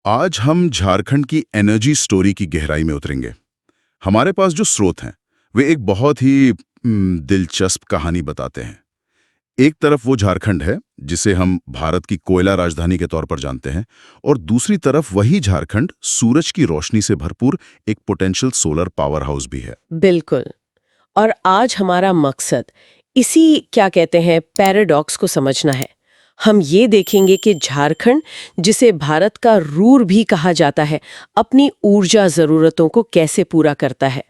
आज हम झारखंड की एनर्जी स्टोरी की गहराई में उतरेंगे। हमारे पास जो स्रोत हैं वे एक बहुत ही दिलचस्प कहानी बताते हैं। एक तरफ वो झारखंड है जिसे हम भारत की कोयला राजधानी के तौर पर जानते हैं, और दूसरी तरफ वही झारखंड सूरज की रोशनी से भरपूर एक पोटेंशियल सोलर पावर हाउस भी है। बिल्कुल। और आज हमारा मकसद इसी क्या कहते हैं पैराडॉक्स को समझना है। हम ये देखेंगे कि झारखंड, जिसे भारत का रूर भी कहा जाता है, अपनी ऊर्जा जरूरतों को कैसे पूरा करता है।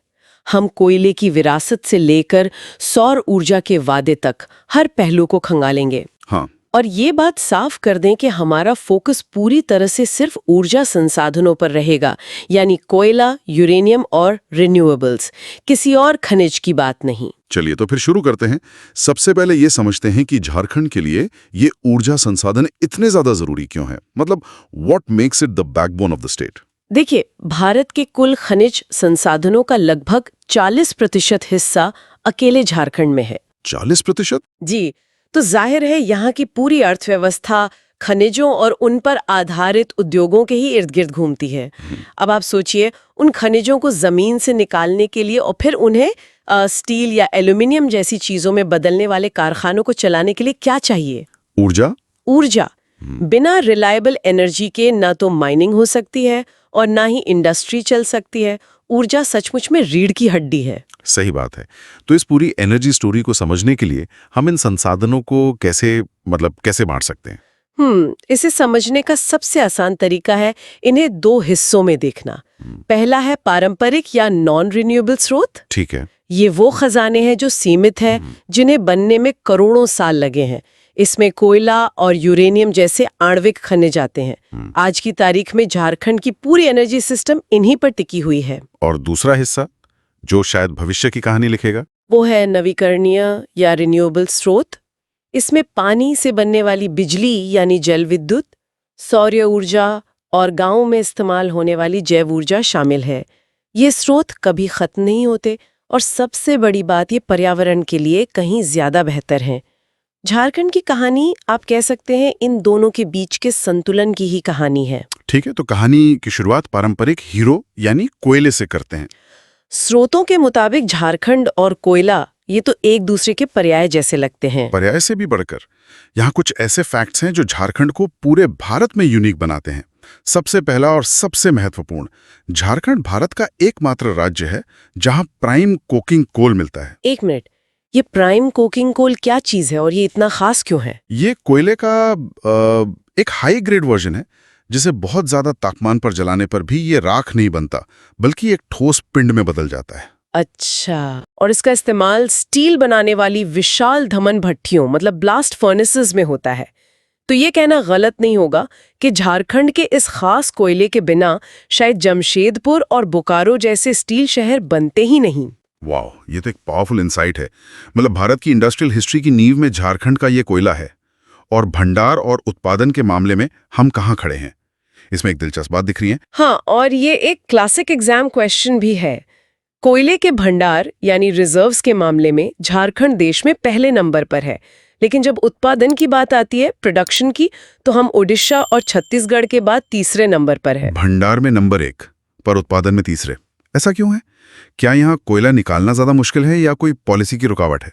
हम कोयले की विरासत से लेकर सौर ऊर्जा के वादे तक हर पहलू को खंगालेंगे। हाँ, और ये बात साफ कर दें कि हमारा फोकस पूरी तरह से सिर्फ ऊर्जा संसाधनों पर रहेगा, यानी कोयला, यूरेनियम और रिन्यूएबल्स, किसी और खनिज की बात नहीं। चलिए तो फिर शुरू करते हैं। सबसे पहले ये समझते हैं कि झारखंड के लिए ये ऊर्जा संसाधन इतने ज्यादा जरूरी क्यों है। मतलब what makes it the backbone of the state. देखिए, भारत के कुल खनिज संसाधनों का लगभग 40% हिस्सा अकेले झारखंड में है। 40%? जी, तो जाहिर है यहाँ की पूरी अर्थव्यवस्था खनिजों और उन पर आधारित उद्योगों के ही इर्द गिर्द घूमती है। अब आप सोचिए, उन खनिजों को जमीन से निकालने के लिए और फिर उन्हें स्टील या एल्यूमिनियम जैसी चीजों में बदलने वाले कारखानों को चलाने के लिए क्या चाहिए? ऊर्जा। बिना रिलायबल एनर्जी के ना तो माइनिंग हो सकती है और ना ही इंडस्ट्री चल सकती है। ऊर्जा सचमुच में रीढ़ की हड्डी है। सही बात है। तो इस पूरी एनर्जी स्टोरी को समझने के लिए हम इन संसाधनों को कैसे बांट सकते हैं? इसे समझने का सबसे आसान तरीका है इन्हें दो हिस्सों में देखना। पहला है पारंपरिक या नॉन रिन्यूएबल स्रोत। ठीक है। ये वो खजाने हैं जो सीमित है, जिन्हें बनने में करोड़ों साल लगे हैं। इसमें कोयला और यूरेनियम जैसे आणविक खनिज आते हैं। आज की तारीख में झारखंड की पूरी एनर्जी सिस्टम इन्हीं पर टिकी हुई है। और दूसरा हिस्सा, जो शायद भविष्य की कहानी लिखेगा, वो है नवीकरणीय या रिन्यूएबल स्रोत। इसमें पानी से बनने वाली बिजली यानी जल विद्युत, सौर ऊर्जा और गांवों में इस्तेमाल होने वाली जैव ऊर्जा शामिल है। ये स्रोत कभी खत्म नहीं होते और सबसे बड़ी बात, ये पर्यावरण के लिए कहीं ज्यादा बेहतर हैं। झारखंड की कहानी आप कह सकते हैं इन दोनों के बीच के संतुलन की ही कहानी है। ठीक है, तो कहानी की शुरुआत पारंपरिक हीरो यानी कोयले से करते हैं। स्रोतों के मुताबिक झारखंड और कोयला ये तो एक दूसरे के पर्याय जैसे लगते हैं। पर्याय से भी बढ़कर यहाँ कुछ ऐसे फैक्ट्स हैं जो झारखंड को पूरे भारत में यूनिक बनाते हैं। सबसे पहला और सबसे महत्वपूर्ण, झारखंड भारत का एकमात्र राज्य है जहां प्राइम कोकिंग कोल मिलता है। एक मिनट, ये प्राइम कोकिंग कोल क्या चीज है और ये इतना खास क्यों है? ये कोयले का एक हाई ग्रेड वर्जन है जिसे बहुत ज्यादा तापमान पर जलाने पर भी ये राख नहीं बनता, बल्कि एक ठोस पिंड में बदल जाता है। अच्छा, और इसका इस्तेमाल स्टील बनाने वाली विशाल धमन भट्टियों मतलब ब्लास्ट फर्नेसेस में होता है। तो ये कहना गलत नहीं होगा कि झारखंड के इस खास कोयले के बिना शायद जमशेदपुर और बोकारो जैसे स्टील शहर बनते ही नहीं। वाह, ये तो एक पावरफुल इंसाइट है। मतलब भारत की इंडस्ट्रियल हिस्ट्री की नींव में झारखंड का ये कोयला है, और भंडार और उत्पादन के मामले में हम कहाँ खड़े हैं, इसमें एक दिलचस्प बात दिख रही है। हाँ, और ये एक क्लासिक एग्जाम क्वेश्चन भी है। कोयले के भंडार यानी रिजर्व्स के मामले में झारखंड देश में पहले नंबर पर है, लेकिन जब उत्पादन की बात आती है, प्रोडक्शन की, तो हम ओडिशा और छत्तीसगढ़ के बाद तीसरे नंबर पर है। भंडार में नंबर 1 पर उत्पादन में तीसरे। ऐसा क्यों है? क्या यहाँ कोयला निकालना ज्यादा मुश्किल है या कोई पॉलिसी की रुकावट है?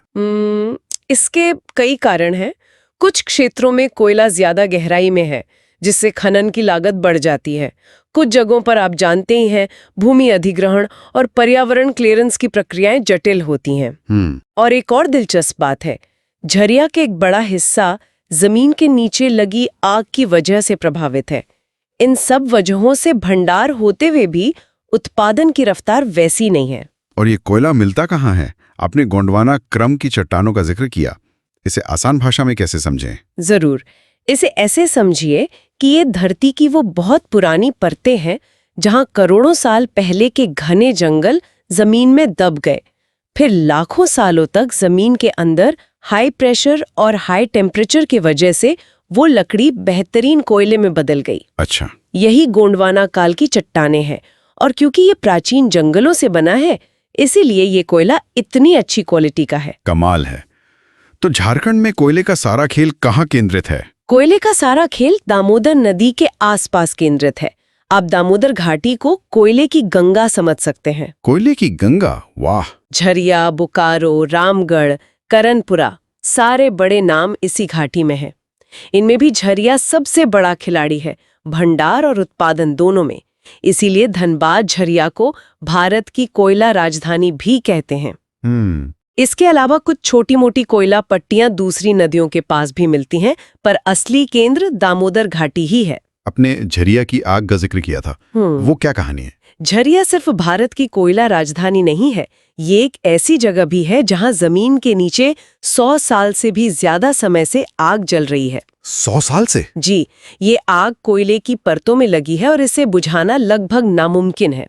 इसके कई कारण हैं। कुछ क्षेत्रों में कोयला ज्यादा गहराई में है, जिससे खनन की लागत बढ़ जाती है। कुछ जगहों पर आप जानते ही हैं, भूमि अधिग्रहण और पर्यावरण क्लियरेंस की प्रक्रियाएं जटिल होती हैं। और एक और दिलचस्प बात है, झरिया के एक बड़ा हिस्सा जमीन के नीचे लगी आग की वजह से प्रभावित है। इन सब वजहों से भंडार होते हुए भी उत्पादन की रफ्तार वैसी नहीं है। और ये कोयला मिलता कहाँ है? आपने गोंडवाना क्रम की चट्टानों का जिक्र किया, इसे आसान भाषा में कैसे समझें? जरूर, इसे ऐसे समझिए कि ये धरती की वो बहुत पुरानी परतें हैं जहां करोड़ों साल पहले के घने जंगल जमीन में दब गए, फिर लाखों सालों तक जमीन के अंदर हाई प्रेशर और हाई टेम्परेचर की वजह से वो लकड़ी बेहतरीन कोयले में बदल गई। अच्छा, यही गोंडवाना काल की चट्टानें हैं, और क्योंकि ये प्राचीन जंगलों से बना है, इसीलिए ये कोयला इतनी अच्छी क्वालिटी का है। कमाल है। तो झारखंड में कोयले का सारा खेल कहाँ केंद्रित है? कोयले का सारा खेल दामोदर नदी के आसपास केंद्रित है। आप दामोदर घाटी को कोयले की गंगा समझ सकते हैं। कोयले की गंगा, वाह। झरिया, बोकारो, रामगढ़, करणपुरा, सारे बड़े नाम इसी घाटी में हैं। इनमें भी झरिया सबसे बड़ा खिलाड़ी है, भंडार और उत्पादन दोनों में। इसीलिए धनबाद झरिया को भारत की कोयला राजधानी भी कहते हैं। इसके अलावा कुछ छोटी मोटी कोयला पट्टियां दूसरी नदियों के पास भी मिलती हैं, पर असली केंद्र दामोदर घाटी ही है। अपने झरिया की आग का जिक्र किया था, वो क्या कहानी है? झरिया सिर्फ भारत की कोयला राजधानी नहीं है, ये एक ऐसी जगह भी है जहां जमीन के नीचे 100 साल से भी ज्यादा समय से आग जल रही है। 100 साल से? जी, ये आग कोयले की परतों में लगी है और इसे बुझाना लगभग नामुमकिन है।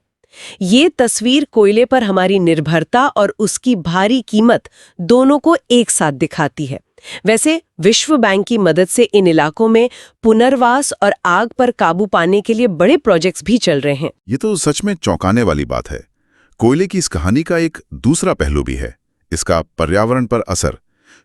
ये तस्वीर कोयले पर हमारी निर्भरता और उसकी भारी कीमत दोनों को एक साथ दिखाती है। वैसे विश्व बैंक की मदद से इन इलाकों में पुनर्वास और आग पर काबू पाने के लिए बड़े प्रोजेक्ट्स भी चल रहे हैं। ये तो सच में चौंकाने वाली बात है। कोयले की इस कहानी का एक दूसरा पहलू भी है, इसका पर्यावरण पर असर।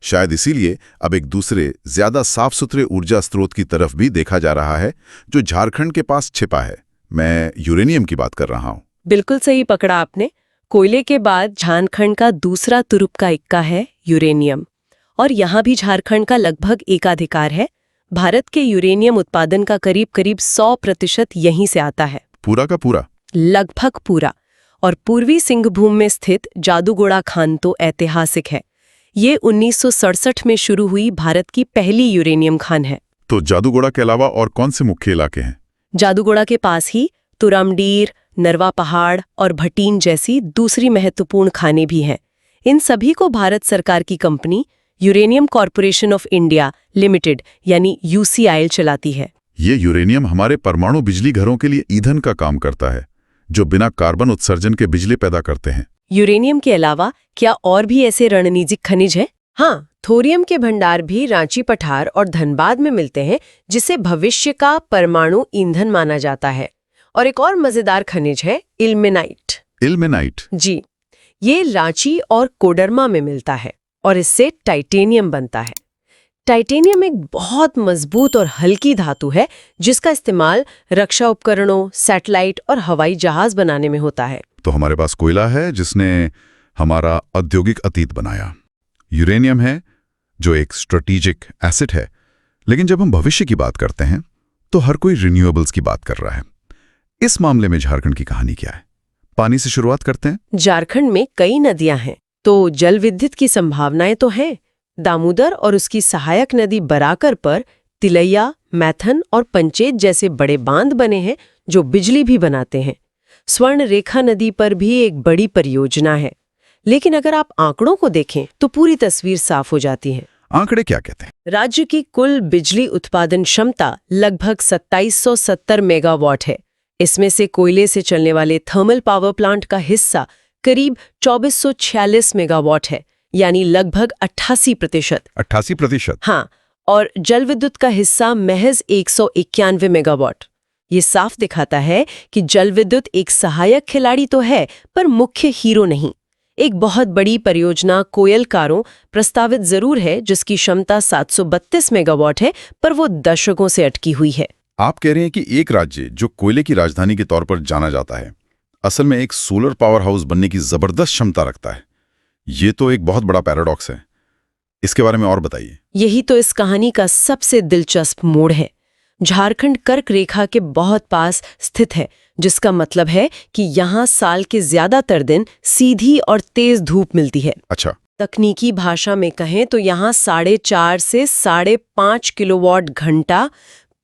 शायद इसीलिए अब एक दूसरे ज्यादा साफ सुथरे ऊर्जा स्रोत की तरफ भी देखा जा रहा है, जो झारखंड के पास छिपा है। मैं यूरेनियम की बात कर रहा हूँ। बिल्कुल सही पकड़ा आपने। कोयले के बाद झारखंड का दूसरा तुरुप का इक्का है यूरेनियम, और यहाँ भी झारखंड का लगभग एकाधिकार है। भारत के यूरेनियम उत्पादन का करीब 100% यहीं से आता है। पूरा का पूरा? लगभग पूरा। और पूर्वी सिंहभूम में स्थित जादूगोड़ा खान तो ऐतिहासिक है। ये 1967 में शुरू हुई भारत की पहली यूरेनियम खान है। तो जादूगोड़ा के अलावा और कौन से मुख्य इलाके हैं? जादूगोड़ा के पास ही तुरामडीर, नरवा पहाड़ और भटीन जैसी दूसरी महत्वपूर्ण खानें भी हैं। इन सभी को भारत सरकार की company uranium corporation of India limited यानी यूसीआईएल चलाती है। ये यूरेनियम हमारे परमाणु बिजली घरों के लिए ईंधन का काम करता है, जो बिना कार्बन उत्सर्जन के बिजली पैदा करते हैं। यूरेनियम के अलावा क्या और भी ऐसे रणनीतिक खनिज हैं? हाँ, थोरियम के भंडार भी रांची, पठार और धनबाद में मिलते हैं, जिसे भविष्य का परमाणु ईंधन माना जाता है। और एक और मजेदार खनिज है इल्मेनाइट। इल्मेनाइट? जी, ये रांची और कोडरमा में मिलता है और इससे टाइटेनियम बनता है। टाइटेनियम एक बहुत मजबूत और हल्की धातु है, जिसका इस्तेमाल रक्षा उपकरणों, सैटेलाइट और हवाई जहाज बनाने में होता है। तो हमारे पास कोयला है जिसने हमारा औद्योगिक अतीत बनाया, यूरेनियम है जो एक स्ट्रेटेजिक एसेट है, लेकिन जब हम भविष्य की बात करते हैं तो हर कोई रिन्यूएबल्स की बात कर रहा है। इस मामले में झारखंड की कहानी क्या है? पानी से शुरुआत करते हैं। झारखंड में कई नदियां हैं, तो जल विद्युत की संभावनाएं तो हैं। दामोदर और उसकी सहायक नदी बराकर पर तिलैया, मैथन और पंचेत जैसे बड़े बांध बने हैं जो बिजली भी बनाते हैं। स्वर्ण रेखा नदी पर भी एक बड़ी परियोजना है। लेकिन अगर आप आंकड़ों को देखें तो पूरी तस्वीर साफ हो जाती है। आंकड़े क्या कहते हैं? राज्य की कुल बिजली उत्पादन क्षमता लगभग 2770 मेगावाट है। इसमें से कोयले से चलने वाले थर्मल पावर प्लांट का हिस्सा करीब 2446 मेगावाट है, यानी लगभग 88%। 88%? हाँ, और जल विद्युत का हिस्सा महज 191 मेगावाट। ये साफ दिखाता है कि जल विद्युत एक सहायक खिलाड़ी तो है, पर मुख्य हीरो नहीं। एक बहुत बड़ी परियोजना कोयलकारों प्रस्तावित जरूर है, जिसकी क्षमता 732 मेगावाट है, पर वो दशकों से अटकी हुई है। आप कह रहे हैं कि एक राज्य जो कोयले की राजधानी के तौर पर जाना जाता है, असल में एक सोलर पावर हाउस बनने की जबरदस्त क्षमता रखता है। ये तो एक बहुत बड़ा पैराडॉक्स है। इसके बारे में और बताइए। यही तो इस कहानी का सबसे दिलचस्प मोड़ है। झारखंड कर्क रेखा के बहुत पास स्थित है, जिसका मतलब है कि यहाँ साल के ज्यादातर दिन सीधी और तेज धूप मिलती है। अच्छा। तकनीकी भाषा में कहें तो यहाँ 4.5 से 5.5 किलोवाट घंटा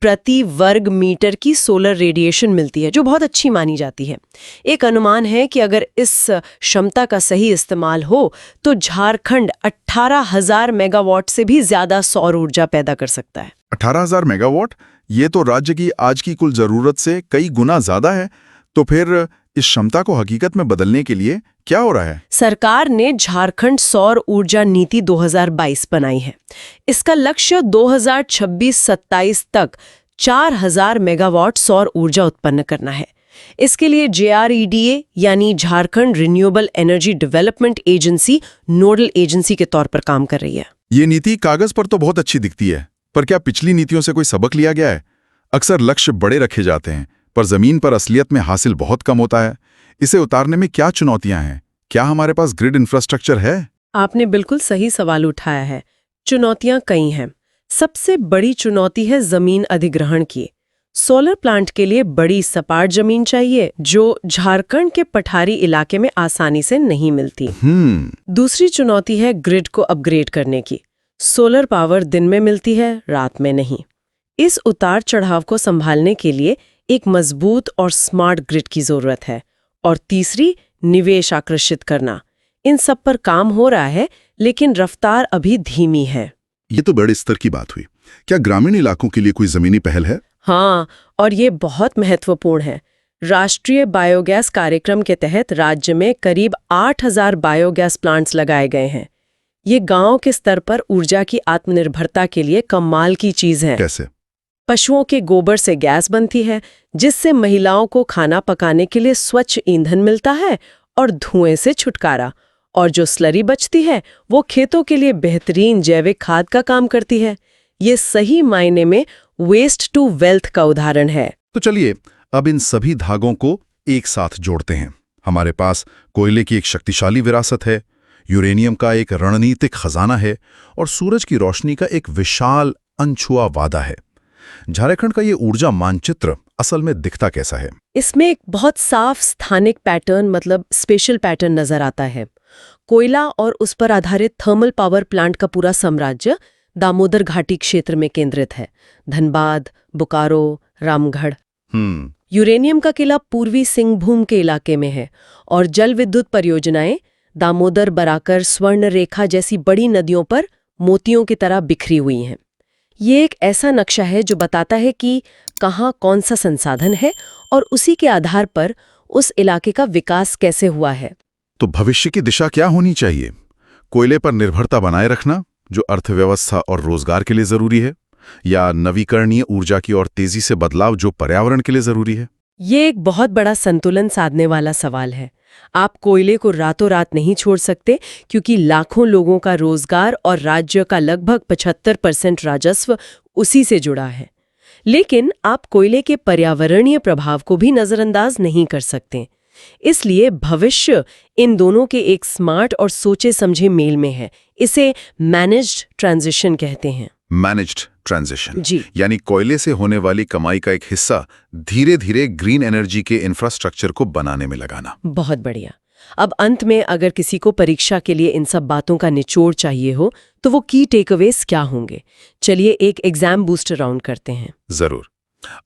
प्रति वर्ग मीटर की सोलर रेडिएशन मिलती है, जो बहुत अच्छी मानी जाती है। एक अनुमान है कि अगर इस क्षमता का सही इस्तेमाल हो तो झारखंड 18,000 मेगावाट से भी ज्यादा सौर ऊर्जा पैदा कर सकता है। 18,000 मेगावाट? ये तो राज्य की आज की कुल जरूरत से कई गुना ज्यादा है। तो फिर इस क्षमता को हकीकत में बदलने के लिए क्या हो रहा है? सरकार ने झारखंड सौर ऊर्जा नीति 2022 बनाई है। इसका लक्ष्य 2026-27 तक 4,000 मेगावाट सौर ऊर्जा उत्पन्न करना है। इसके लिए JREDA यानी Jharkhand renewable energy development agency nodal agency के तौर पर काम कर रही है। ये नीति कागज पर तो बहुत अच्छी दिखती है, पर क्या पिछली नीतियों से कोई सबक लिया गया है? अक्सर लक्ष्य बड़े रखे जाते हैं, पर जमीन पर असलियत में हासिल बहुत कम होता है। इसे उतारने में क्या चुनौतियां हैं? क्या हमारे पास ग्रिड इंफ्रास्ट्रक्चर है? आपने बिल्कुल सही सवाल उठाया है। चुनौतियां कई हैं। सबसे बड़ी चुनौती है जमीन अधिग्रहण की। सोलर प्लांट के लिए बड़ी सपाट जमीन चाहिए, जो झारखंड के पठारी इलाके में आसानी से नहीं मिलती। दूसरी चुनौती है ग्रिड को अपग्रेड करने की। सोलर पावर दिन में मिलती है, रात में नहीं। इस उतार चढ़ाव को संभालने के लिए एक मजबूत और स्मार्ट ग्रिड की जरूरत है। और तीसरी, निवेश आकर्षित करना। इन सब पर काम हो रहा है, लेकिन रफ्तार अभी धीमी है। ये तो बड़े स्तर की बात हुई। क्या ग्रामीण इलाकों के लिए कोई जमीनी पहल है? हाँ, और ये बहुत महत्वपूर्ण है। राष्ट्रीय बायोगैस कार्यक्रम के तहत राज्य में करीब 8,000 बायोगैस प्लांट्स लगाए गए हैं। ये गांव के स्तर पर ऊर्जा की आत्मनिर्भरता के लिए कमाल की चीज है। कैसे? पशुओं के गोबर से गैस बनती है, जिससे महिलाओं को खाना पकाने के लिए स्वच्छ ईंधन मिलता है और धुएं से छुटकारा। और जो स्लरी बचती है, वो खेतों के लिए बेहतरीन जैविक खाद का काम करती है। ये सही मायने में वेस्ट टू वेल्थ का उदाहरण है। तो चलिए अब इन सभी धागों को एक साथ जोड़ते हैं। हमारे पास कोयले की एक शक्तिशाली विरासत है, यूरेनियम का एक रणनीतिक खजाना है और सूरज की रोशनी का एक विशाल अनछुआ वादा है। झारखंड का ये ऊर्जा मानचित्र असल में दिखता कैसा है? इसमें एक बहुत साफ स्थानिक पैटर्न, मतलब स्पेशल पैटर्न नजर आता है। कोयला और उस पर आधारित थर्मल पावर प्लांट का पूरा साम्राज्य दामोदर घाटी क्षेत्र में केंद्रित है। धनबाद, बोकारो, रामगढ़। यूरेनियम का किला पूर्वी सिंहभूम के इलाके में है और जल विद्युत परियोजनाएं दामोदर, बराकर, स्वर्ण रेखा जैसी बड़ी नदियों पर मोतियों की तरह बिखरी हुई हैं। ये एक ऐसा नक्शा है जो बताता है कि कहाँ कौन सा संसाधन है और उसी के आधार पर उस इलाके का विकास कैसे हुआ है। तो भविष्य की दिशा क्या होनी चाहिए? कोयले पर निर्भरता बनाए रखना, जो अर्थव्यवस्था और रोजगार के लिए जरूरी है, या नवीकरणीय ऊर्जा की ओर तेजी से बदलाव, जो पर्यावरण के लिए जरूरी है? ये एक बहुत बड़ा संतुलन साधने वाला सवाल है। आप कोयले को रातों रात नहीं छोड़ सकते, क्योंकि लाखों लोगों का रोजगार और राज्य का लगभग 75% राजस्व उसी से जुड़ा है। लेकिन आप कोयले के पर्यावरणीय प्रभाव को भी नजरअंदाज नहीं कर सकते। इसलिए भविष्य इन दोनों के एक स्मार्ट और सोचे समझे मेल में है। इसे मैनेज्ड ट्रांजिशन कहते हैं। मैनेज्ड ट्रांजिशन, जी। यानी कोयले से होने वाली कमाई का एक हिस्सा धीरे धीरे ग्रीन एनर्जी के इंफ्रास्ट्रक्चर को बनाने में लगाना। बहुत बढ़िया। अब अंत में अगर किसी को परीक्षा के लिए इन सब बातों का निचोड़ चाहिए हो, तो वो की टेकअवेज क्या होंगे? चलिए एक एग्जाम बूस्टर राउंड करते हैं। जरूर।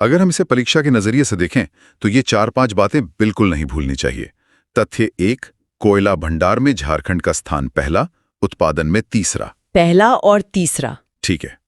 अगर हम इसे परीक्षा के नजरिए से देखें तो ये 4-5 बातें बिल्कुल नहीं भूलनी चाहिए। तथ्य 1, कोयला भंडार में झारखंड का स्थान पहला, उत्पादन में तीसरा। पहला और तीसरा, ठीक है।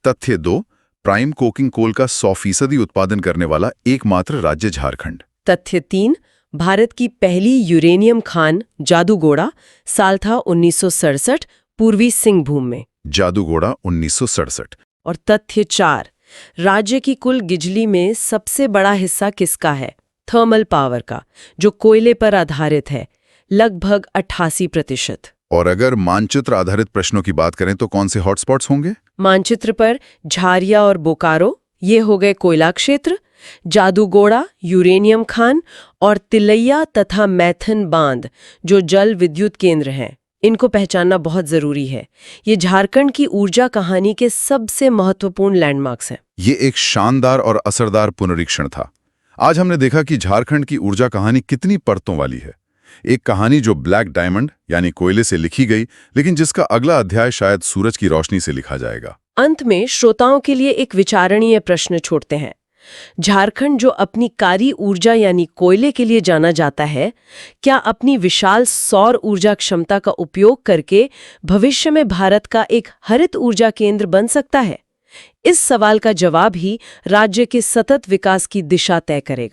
तथ्य 2, प्राइम कोकिंग कोल का 100% उत्पादन करने वाला एकमात्र राज्य झारखंड। तथ्य 3, भारत की पहली यूरेनियम खान जादूगोड़ा, साल था 1967, पूर्वी सिंहभूम में। जादूगोड़ा 1967। और तथ्य 4, राज्य की कुल बिजली में सबसे बड़ा हिस्सा किसका है? थर्मल पावर का, जो कोयले पर आधारित है, लगभग 88%। और अगर मानचित्र आधारित प्रश्नों की बात करें तो कौन से हॉटस्पॉट्स होंगे? मानचित्र पर झारिया और बोकारो, ये हो गए कोयला क्षेत्र। जादूगोड़ा, यूरेनियम खान और तिलैया तथा मैथन बांध, जो जल विद्युत केंद्र हैं, इनको पहचानना बहुत जरूरी है। ये झारखंड की ऊर्जा कहानी के सबसे महत्वपूर्ण लैंडमार्क्स हैं। ये एक शानदार और असरदार पुनरीक्षण था। आज हमने देखा कि झारखंड की ऊर्जा कहानी कितनी परतों वाली है। एक कहानी जो ब्लैक डायमंड यानी कोयले से लिखी गई, लेकिन जिसका अगला अध्याय शायद सूरज की रोशनी से लिखा जाएगा। अंत में श्रोताओं के लिए एक विचारणीय प्रश्न छोड़ते हैं। झारखंड जो अपनी कारी ऊर्जा यानी कोयले के लिए जाना जाता है, क्या अपनी विशाल सौर ऊर्जा क्षमता का उपयोग करके भविष्य में भारत का एक हरित ऊर्जा केंद्र बन सकता है? इस सवाल का जवाब ही राज्य के सतत विकास की दिशा तय करेगा।